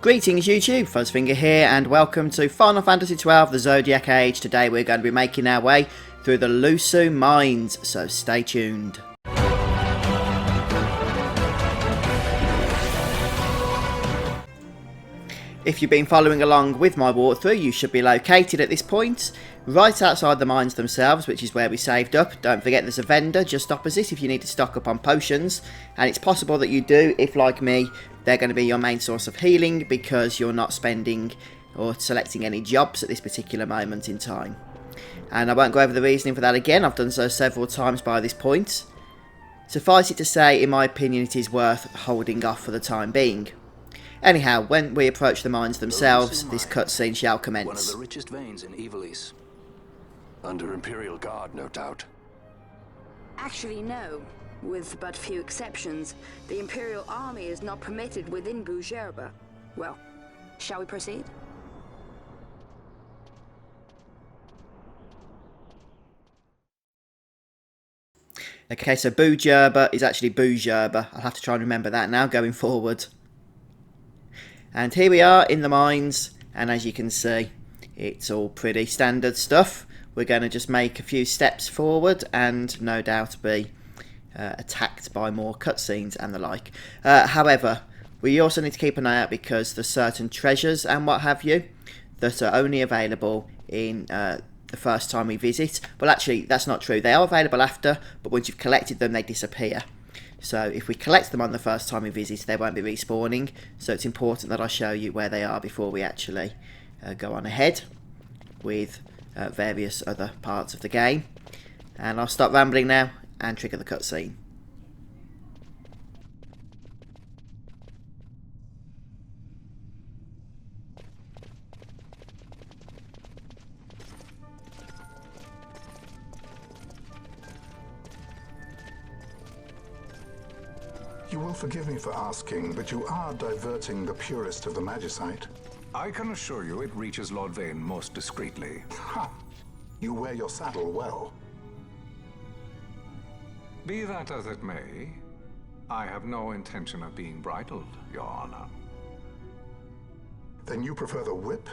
Greetings YouTube, Fuzzfinger here and welcome to Final Fantasy XII The Zodiac Age. Today we're going to be making our way through the Lhusu Mines, so stay tuned. If you've been following along with my walkthrough, you should be located at this point, right outside the mines themselves, which is where we saved up. Don't forget there's a vendor just opposite if you need to stock up on potions, and it's possible that you do if, like me, they're going to be your main source of healing because you're not spending or selecting any jobs at this particular moment in time. And I won't go over the reasoning for that again, I've done so several times by this point. Suffice it to say, in my opinion, it is worth holding off for the time being. Anyhow, when we approach the mines themselves, this cutscene shall commence. One of the richest veins in Ivalice. Under Imperial Guard, no doubt. Actually, no. With but few exceptions, the Imperial Army is not permitted within Bhujerba. Well, shall we proceed? Okay, so Bhujerba is actually Bhujerba. I'll have to try and remember that now going forward. And here we are in the mines, and as you can see, it's all pretty standard stuff. We're going to just make a few steps forward and no doubt be attacked by more cutscenes and the like. However, we also need to keep an eye out because there's certain treasures and what have you that are only available in the first time we visit. Well, actually, that's not true. They are available after, but once you've collected them, they disappear. So if we collect them on the first time we visit, they won't be respawning. So it's important that I show you where they are before we actually go on ahead with various other parts of the game. And I'll stop rambling now and trigger the cutscene. You will forgive me for asking, but you are diverting the purest of the Magicite. I can assure you it reaches Lord Vane most discreetly. Ha! You wear your saddle well. Be that as it may, I have no intention of being bridled, Your Honor. Then you prefer the whip?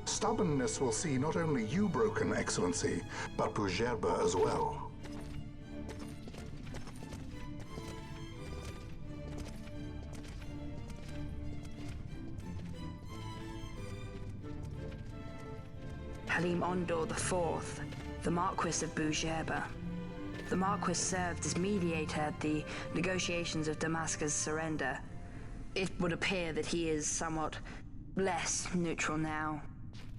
Stubbornness will see not only you broken, Excellency, but Bhujerba as well. Halim Ondor IV, the Marquis of Bhujerba. The Marquis served as mediator at the negotiations of Damascus' surrender. It would appear that he is somewhat less neutral now.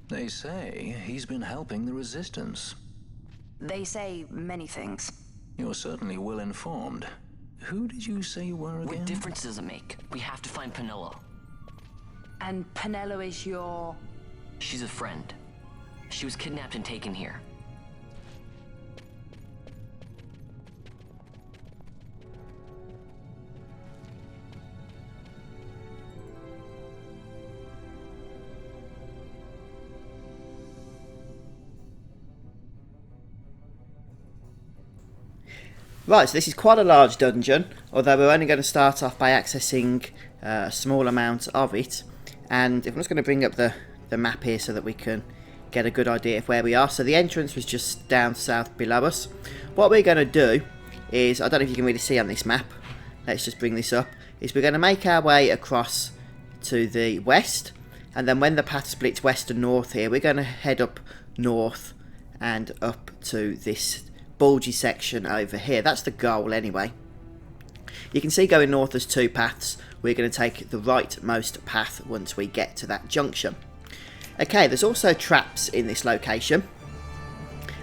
They say he's been helping the resistance. They say many things. You're certainly well informed. Who did you say you were again? What difference does it make? We have to find Penelo. And Penelo is your... She's a friend. She was kidnapped and taken here. Right, so this is quite a large dungeon, although we're only going to start off by accessing a small amount of it. And if I'm just going to bring up the map here so that we can get a good idea of where we are. So the entrance was just down south below us. What we're going to do is, I don't know if you can really see on this map, let's just bring this up, is we're going to make our way across to the west, and then when the path splits west and north here, we're going to head up north and up to this bulgy section over here. That's the goal anyway. You can see going north there's two paths. We're going to take the rightmost path once we get to that junction. Okay, there's also traps in this location,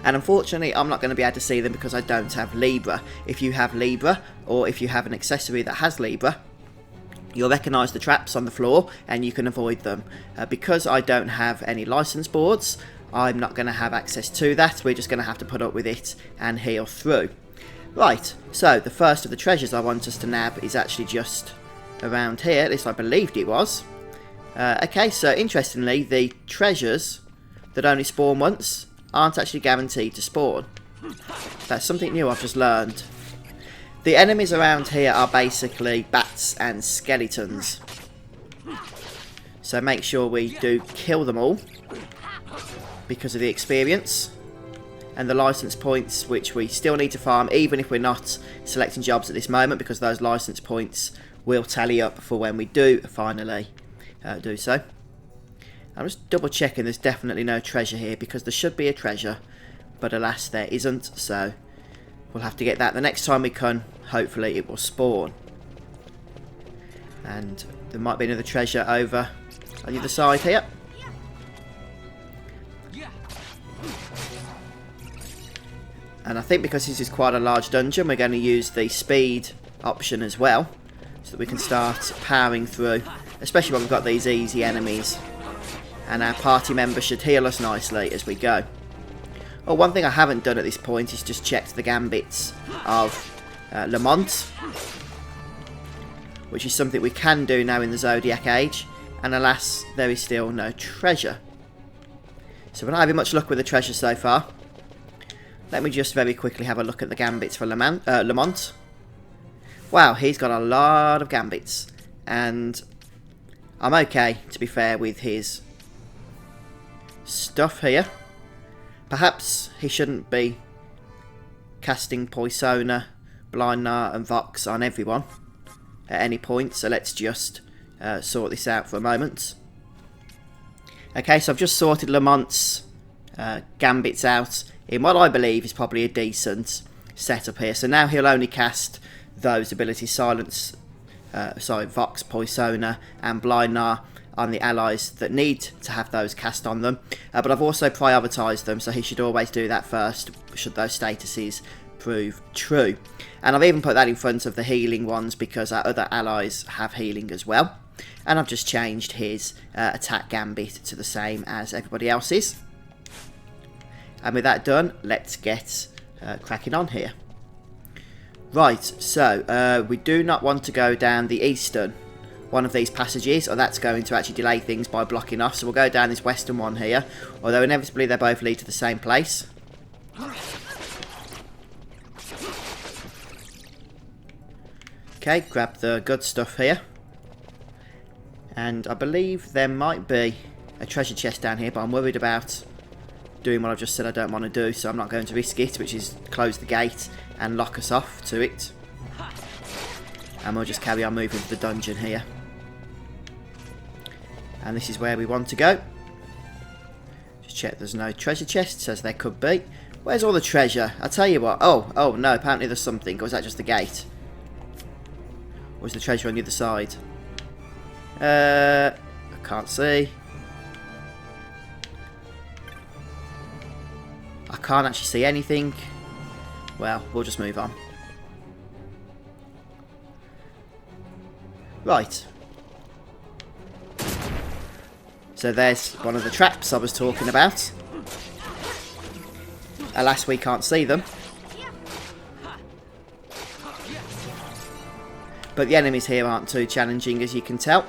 and unfortunately I'm not going to be able to see them because I don't have Libra. If you have Libra, or if you have an accessory that has Libra, you'll recognise the traps on the floor and you can avoid them. Because I don't have any license boards, I'm not going to have access to that. We're just going to have to put up with it and heal through. Right, so the first of the treasures I want us to nab is actually just around here, at least I believed it was. Okay, so interestingly, the treasures that only spawn once aren't actually guaranteed to spawn. That's something new I've just learned. The enemies around here are basically bats and skeletons. So make sure we do kill them all because of the experience and the license points, which we still need to farm even if we're not selecting jobs at this moment, because those license points will tally up for when we do finally do so. I'm just double checking there's definitely no treasure here, because there should be a treasure, but alas there isn't, so we'll have to get that the next time we can. Hopefully it will spawn. And there might be another treasure over on the other side here. And I think because this is quite a large dungeon, we're going to use the speed option as well, so that we can start powering through, especially when we've got these easy enemies. And our party members should heal us nicely as we go. Oh, one thing I haven't done at this point is just checked the gambits of Lamont, which is something we can do now in the Zodiac Age, and alas, there is still no treasure. So we're not having much luck with the treasure so far. Let me just very quickly have a look at the gambits for Lamont. Wow, he's got a lot of gambits, and I'm okay, to be fair, with his stuff here. Perhaps he shouldn't be casting Poisona, Blindnar and Vox on everyone at any point, so let's just sort this out for a moment. Okay, so I've just sorted Lamont's gambits out in what I believe is probably a decent setup here. So now he'll only cast those abilities, Vox, Poisona and Blindnar, on the allies that need to have those cast on them. But I've also prioritised them, so he should always do that first, should those statuses prove true. And I've even put that in front of the healing ones, because our other allies have healing as well. And I've just changed his attack gambit to the same as everybody else's. And with that done, let's get cracking on here. Right, so we do not want to go down the eastern one of these passages, or that's going to actually delay things by blocking off. So we'll go down this western one here, although inevitably they both lead to the same place. Okay, grab the good stuff here. And I believe there might be a treasure chest down here, but I'm worried about doing what I've just said I don't want to do, so I'm not going to risk it, which is close the gate and lock us off to it. And we'll just carry on moving to the dungeon here. And this is where we want to go. Just check there's no treasure chests, as there could be. Where's all the treasure? I'll tell you what. Oh no, apparently there's something. Or is that just the gate? Or is the treasure on the other side? I can't see. I can't actually see anything. Well, we'll just move on. Right. So there's one of the traps I was talking about. Alas, we can't see them. But the enemies here aren't too challenging, as you can tell.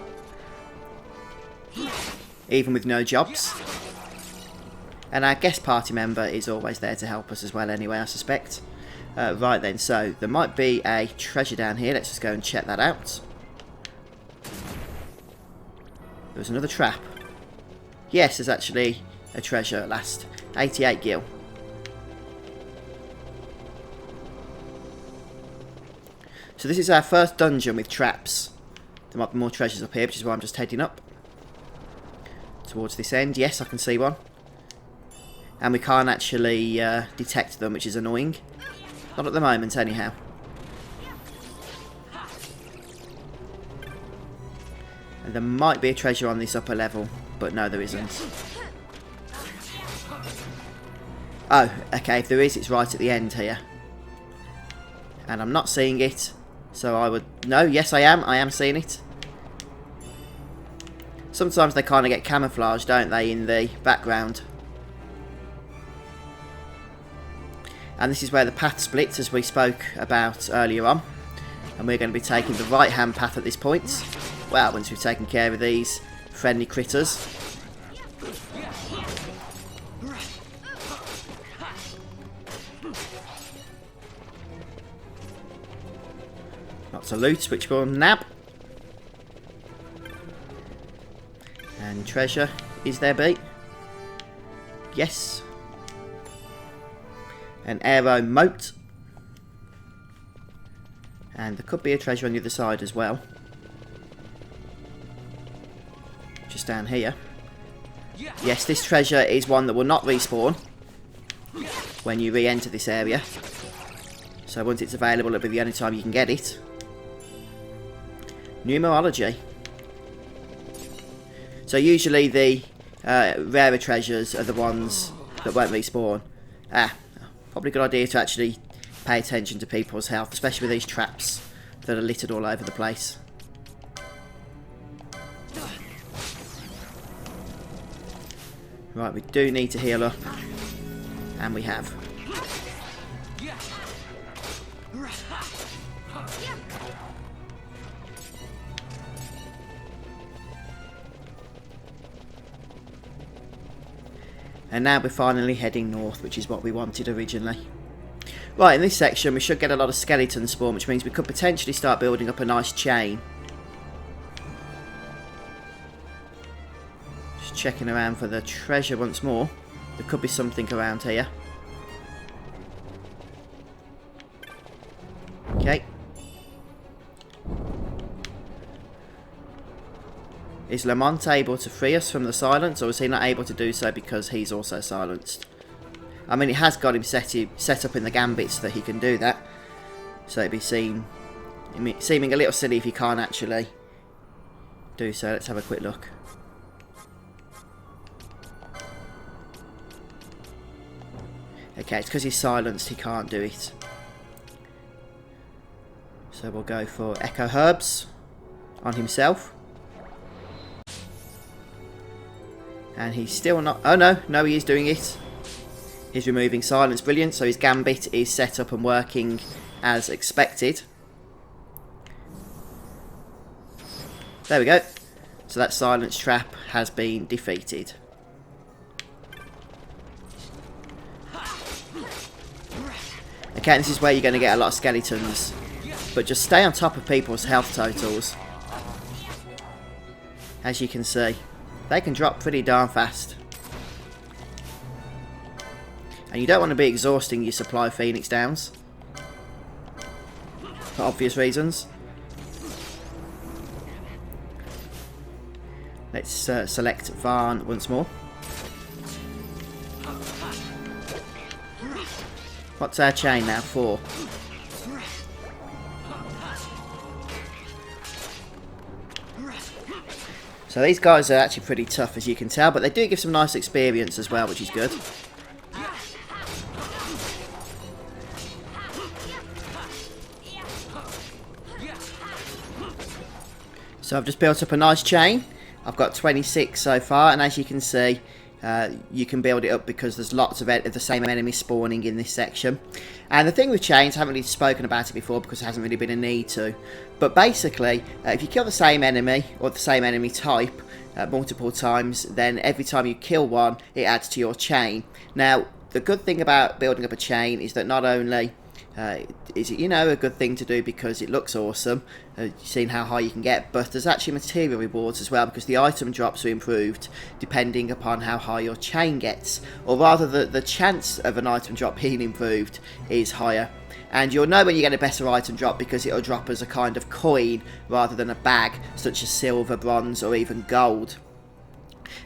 Even with no jobs. And our guest party member is always there to help us as well anyway, I suspect. Right then, so there might be a treasure down here. Let's just go and check that out. There's another trap. Yes, there's actually a treasure at last. 88 gil. So this is our first dungeon with traps. There might be more treasures up here, which is why I'm just heading up towards this end. Yes, I can see one. And we can't actually detect them, which is annoying. Not at the moment, anyhow. And there might be a treasure on this upper level, but no, there isn't. Oh, okay, if there is, it's right at the end here. And I'm not seeing it, so I would... No, yes I am seeing it. Sometimes they kind of get camouflaged, don't they, in the background. And this is where the path splits, as we spoke about earlier on. And we're going to be taking the right-hand path at this point. Well, once we've taken care of these friendly critters. Lots of loot, which we'll nab. And treasure, is there be? Yes. An arrow moat. And there could be a treasure on the other side as well. Just down here. Yes, this treasure is one that will not respawn when you re-enter this area. So once it's available, it'll be the only time you can get it. Numerology. So usually the rarer treasures are the ones that won't respawn. Probably a good idea to actually pay attention to people's health, especially with these traps that are littered all over the place. Right, we do need to heal up, and we have. And now we're finally heading north, which is what we wanted originally. Right, in this section we should get a lot of skeletons spawn, which means we could potentially start building up a nice chain. Just checking around for the treasure once more. There could be something around here. Okay. Is Lamont able to free us from the silence, or is he not able to do so because he's also silenced? I mean, it has got him set up in the gambits that he can do that. So it'd be seeming a little silly if he can't actually do so. Let's have a quick look. Okay, it's because he's silenced, he can't do it. So we'll go for Echo Herbs on himself. And he's still not... Oh no, he is doing it. He's removing silence, brilliant. So his gambit is set up and working as expected. There we go. So that silence trap has been defeated. Okay, this is where you're going to get a lot of skeletons. But just stay on top of people's health totals. As you can see, they can drop pretty darn fast. And you don't want to be exhausting your supply Phoenix Downs. For obvious reasons. Let's select Varn once more. What's our chain now? 4. So these guys are actually pretty tough, as you can tell, but they do give some nice experience as well, which is good. So I've just built up a nice chain. I've got 26 so far, and as you can see, you can build it up because there's lots of the same enemies spawning in this section. And the thing with chains, I haven't really spoken about it before because there hasn't really been a need to. But basically, if you kill the same enemy or the same enemy type multiple times, then every time you kill one, it adds to your chain. Now, the good thing about building up a chain is that not only is it, a good thing to do because it looks awesome, seeing how high you can get, but there's actually material rewards as well because the item drops are improved depending upon how high your chain gets, or rather the chance of an item drop being improved is higher. And you'll know when you get a better item drop because it'll drop as a kind of coin rather than a bag, such as silver, bronze or even gold.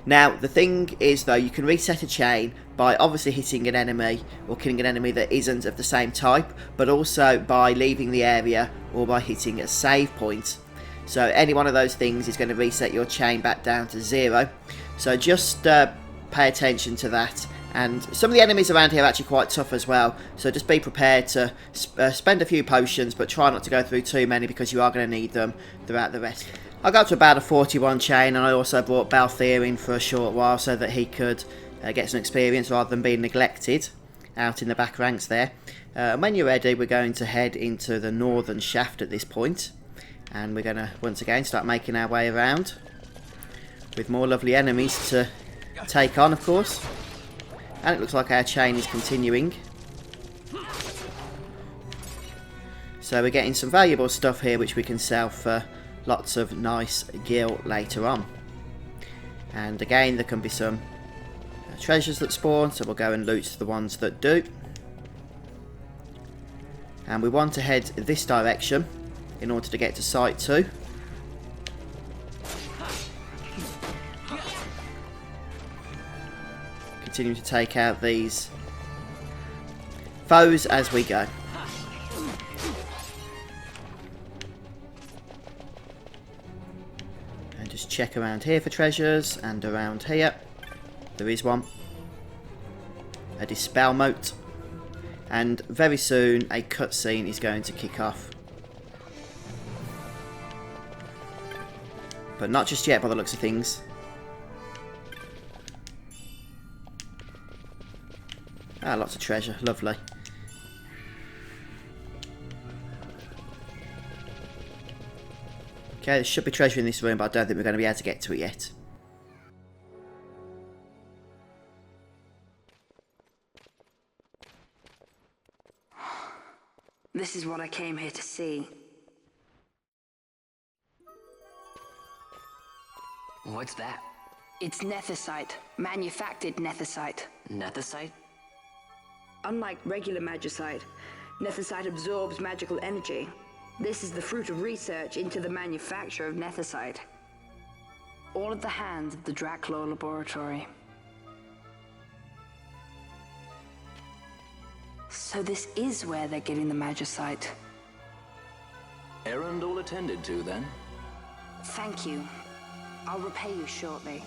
Now, the thing is, though, you can reset a chain by obviously hitting an enemy or killing an enemy that isn't of the same type, but also by leaving the area or by hitting a save point. So any one of those things is going to reset your chain back down to 0. So just pay attention to that. And some of the enemies around here are actually quite tough as well, so just be prepared to spend a few potions, but try not to go through too many because you are going to need them throughout the rest. I got to about a 41 chain, and I also brought Balthier in for a short while so that he could get some experience rather than being neglected out in the back ranks there. When you're ready, we're going to head into the northern shaft at this point, and we're going to once again start making our way around with more lovely enemies to take on, of course. And it looks like our chain is continuing. So we're getting some valuable stuff here which we can sell for lots of nice gil later on. And again, there can be some treasures that spawn, so we'll go and loot the ones that do. And we want to head this direction in order to get to Site 2. Continuing to take out these foes as we go. And just check around here for treasures, and around here there is one. A dispel mote. And very soon a cutscene is going to kick off. But not just yet by the looks of things. Ah, lots of treasure. Lovely. Okay, there should be treasure in this room, but I don't think we're going to be able to get to it yet. This is what I came here to see. What's that? It's nethicite, manufactured nethicite. Nethicite? Unlike regular magicite, nethicite absorbs magical energy. This is the fruit of research into the manufacture of nethicite. All at the hands of the Draclaw Laboratory. So this is where they're getting the magicite. Errand all attended to, then? Thank you. I'll repay you shortly.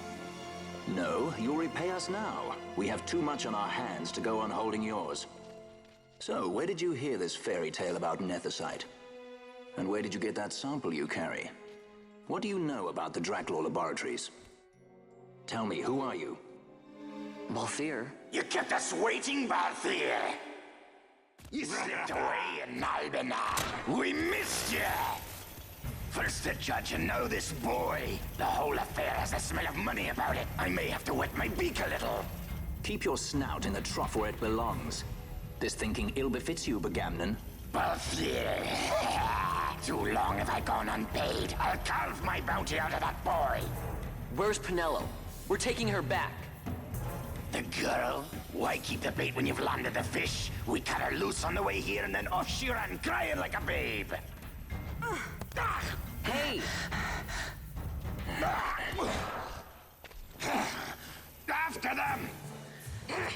No, you'll repay us now. We have too much on our hands to go on holding yours. So, where did you hear this fairy tale about nethicite? And where did you get that sample you carry? What do you know about the Draclaw Laboratories? Tell me, who are you? Balthier? You kept us waiting, Balthier! You slipped away in Albinar! We missed you! First to judge and know this boy. The whole affair has a smell of money about it. I may have to wet my beak a little. Keep your snout in the trough where it belongs. This thinking ill befits you, Begamnon. Balthier! Too long have I gone unpaid. I'll carve my bounty out of that boy. Where's Penelo? We're taking her back. The girl? Why keep the bait when you've landed the fish? We cut her loose on the way here and then off she ran crying like a babe. Hey! After them!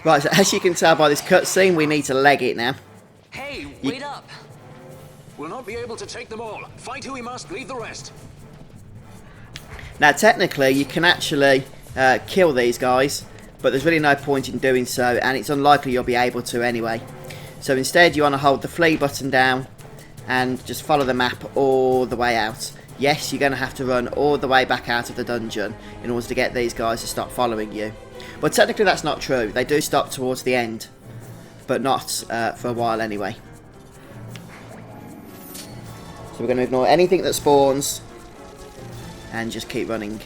Right, so as you can tell by this cutscene, we need to leg it now. Hey, wait up! We'll not be able to take them all. Fight who we must, leave the rest. Now, technically, you can actually kill these guys, but there's really no point in doing so, and it's unlikely you'll be able to anyway. So instead, you want to hold the flee button down and just follow the map all the way out. Yes, you're going to have to run all the way back out of the dungeon in order to get these guys to stop following you. But technically that's not true. They do stop towards the end, but not for a while anyway. So we're going to ignore anything that spawns and just keep running.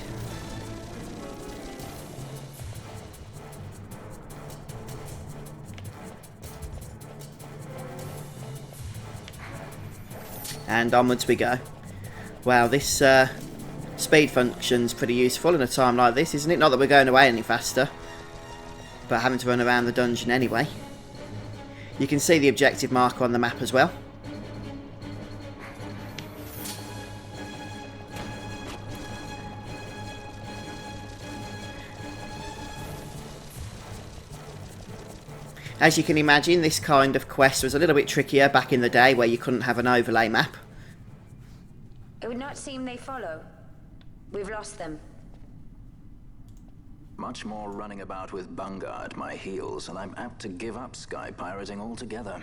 And onwards we go. Wow, this speed function's pretty useful in a time like this, isn't it? Not that we're going away any faster, but having to run around the dungeon anyway. You can see the objective marker on the map as well. As you can imagine, this kind of quest was a little bit trickier back in the day where you couldn't have an overlay map. It would not seem they follow. We've lost them. Much more running about with Bunga at my heels, and I'm apt to give up sky pirating altogether.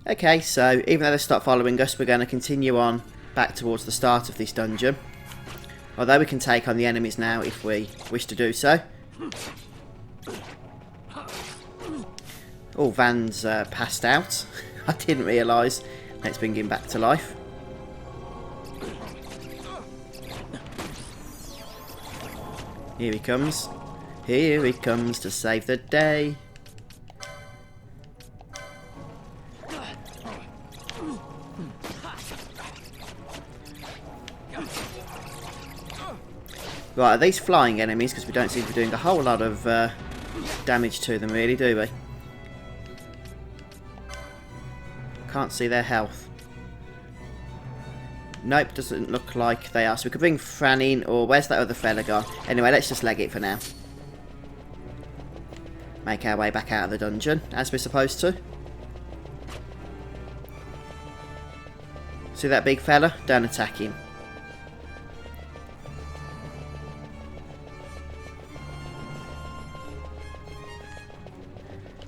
Okay, so even though they stopped following us, we're going to continue on back towards the start of this dungeon. Although we can take on the enemies now if we wish to do so. Oh, Van's passed out. I didn't realise. Let's bring him back to life. Here he comes. Here he comes to save the day. Right, are these flying enemies? Because we don't seem to be doing a whole lot of damage to them, really, do we? Can't see their health. Nope, doesn't look like they are. So we could bring Fran in, or where's that other fella gone? Anyway, let's just leg it for now. Make our way back out of the dungeon, as we're supposed to. See that big fella? Don't attack him.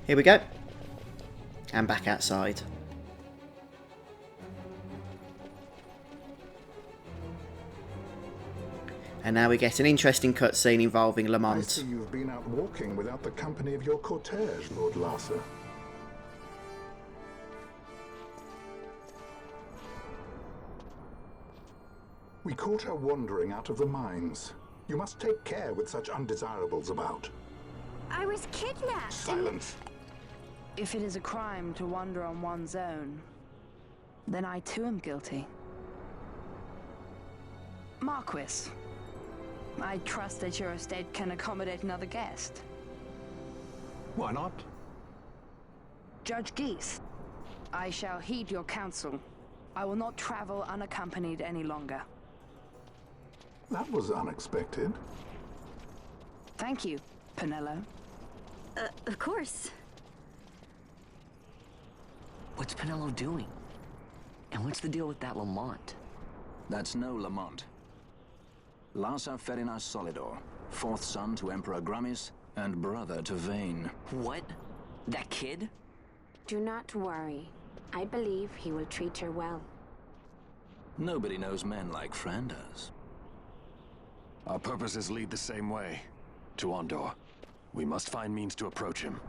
Here we go. And back outside. And now we get an interesting cutscene involving I Lamont. see you've been out walking without the company of your cortege, Lord Larsa. We caught her wandering out of the mines. You must take care with such undesirables about. I was kidnapped. Silence! If it is a crime to wander on one's own, then I too am guilty. Marquis, I trust that your estate can accommodate another guest. Why not? Judge Geese, I shall heed your counsel. I will not travel unaccompanied any longer. That was unexpected. Thank you, Penello. Of course. What's Penello doing? And what's the deal with that Lamont? That's no Lamont. Larsa Ferinas Solidor, fourth son to Emperor Gramis and brother to Vane. What? That kid? Do not worry. I believe he will treat her well. Nobody knows men like Fran does. Our purposes lead the same way. To Ondor. We must find means to approach him.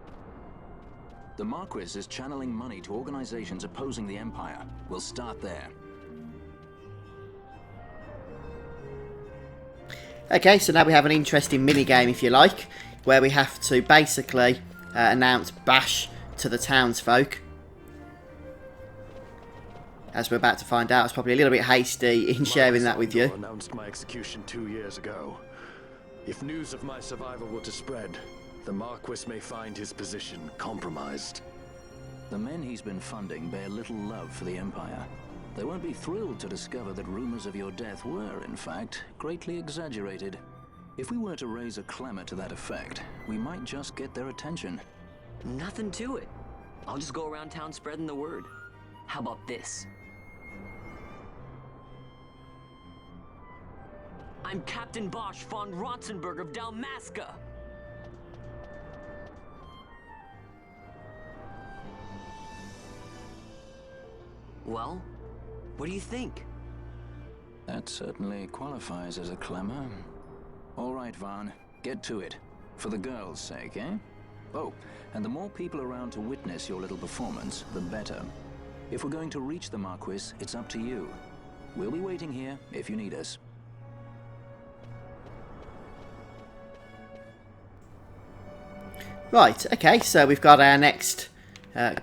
The Marquis is channeling money to organizations opposing the Empire. We'll start there. Okay, so now we have an interesting mini-game, if you like, where we have to basically announce bash to the townsfolk. As we're about to find out, I was probably a little bit hasty in sharing that with you. Ondor announced my execution 2 years ago. If news of my survival were to spread, the Marquis may find his position compromised. The men he's been funding bear little love for the Empire. They won't be thrilled to discover that rumors of your death were, in fact, greatly exaggerated. If we were to raise a clamor to that effect, we might just get their attention. Nothing to it. I'll just go around town spreading the word. How about this? I'm Captain Bosch von Rotzenberg of Dalmasca. Well, what do you think? That certainly qualifies as a clamor. All right, Van, get to it. For the girls' sake, eh? Oh, and the more people around to witness your little performance, the better. If we're going to reach the Marquis, it's up to you. We'll be waiting here if you need us. Right, okay, so we've got our next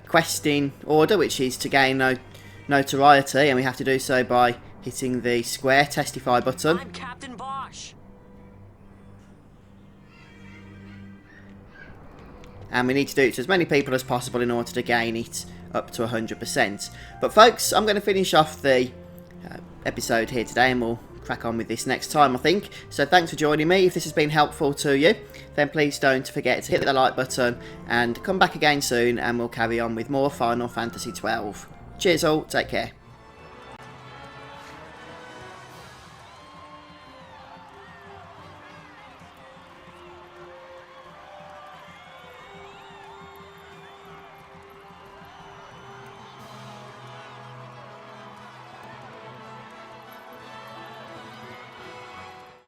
quest in order, which is to gain notoriety, and we have to do so by hitting the square testify button. I'm Captain Bosch. And we need to do it to as many people as possible in order to gain it up to 100%. But folks, I'm going to finish off the episode here today, and we'll crack on with this next time, I think. So thanks for joining me. If this has been helpful to you, then please don't forget to hit the like button and come back again soon, and we'll carry on with more Final Fantasy XII. Cheers all, take care.